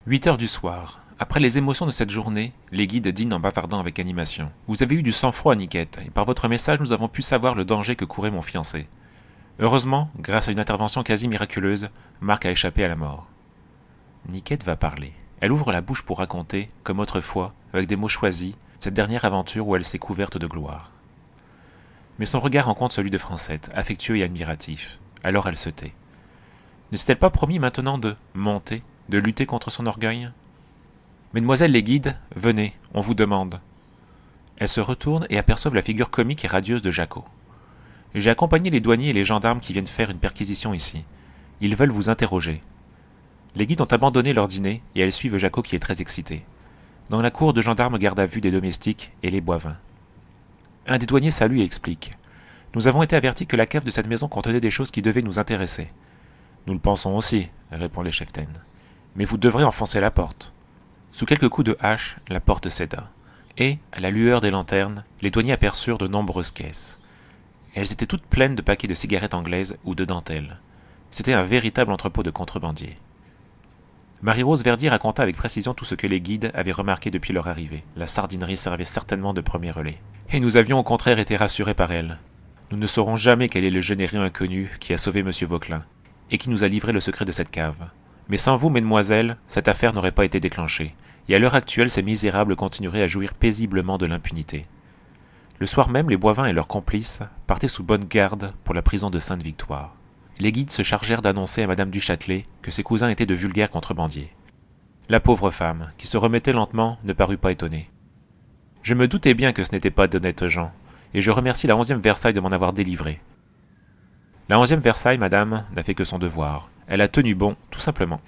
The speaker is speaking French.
8 heures du soir. Après les émotions de cette journée, les guides dînent en bavardant avec animation. Vous avez eu du sang-froid, Niquette, et par votre message, nous avons pu savoir le danger que courait mon fiancé. Heureusement, grâce à une intervention quasi miraculeuse, Marc a échappé à la mort. Niquette va parler. Elle ouvre la bouche pour raconter, comme autrefois, avec des mots choisis, cette dernière aventure où elle s'est couverte de gloire. Mais son regard rencontre celui de Francette, affectueux et admiratif. Alors elle se tait. Ne s'est-elle pas promis maintenant de monter, de lutter contre son orgueil ? Mesdemoiselles les guides, venez, on vous demande. Elles se retournent et aperçoivent la figure comique et radieuse de Jaco. J'ai accompagné les douaniers et les gendarmes qui viennent faire une perquisition ici. Ils veulent vous interroger. Les guides ont abandonné leur dîner et elles suivent Jaco qui est très excité. Dans la cour de gendarmes garde à vue des domestiques et les boivins. Un des douaniers salue et explique. Nous avons été avertis que la cave de cette maison contenait des choses qui devaient nous intéresser. Nous le pensons aussi, répond les cheftaines. Mais vous devrez enfoncer la porte. Sous quelques coups de hache, la porte céda. Et, à la lueur des lanternes, les douaniers aperçurent de nombreuses caisses. Elles étaient toutes pleines de paquets de cigarettes anglaises ou de dentelles. C'était un véritable entrepôt de contrebandiers. Marie-Rose Verdier raconta avec précision tout ce que les guides avaient remarqué depuis leur arrivée. La sardinerie servait certainement de premier relais. Et nous avions au contraire été rassurés par elle. Nous ne saurons jamais quel est le généreux inconnu qui a sauvé M. Vauquelin, et qui nous a livré le secret de cette cave. Mais sans vous, mesdemoiselles, cette affaire n'aurait pas été déclenchée, et à l'heure actuelle, ces misérables continueraient à jouir paisiblement de l'impunité. Le soir même, les Boivins et leurs complices partaient sous bonne garde pour la prison de Sainte-Victoire. Les guides se chargèrent d'annoncer à Madame du Châtelet que ses cousins étaient de vulgaires contrebandiers. La pauvre femme, qui se remettait lentement, ne parut pas étonnée. Je me doutais bien que ce n'étaient pas d'honnêtes gens, et je remercie la 11e Versailles de m'en avoir délivré. La 11e Versailles, madame, n'a fait que son devoir. Elle a tenu bon, tout simplement.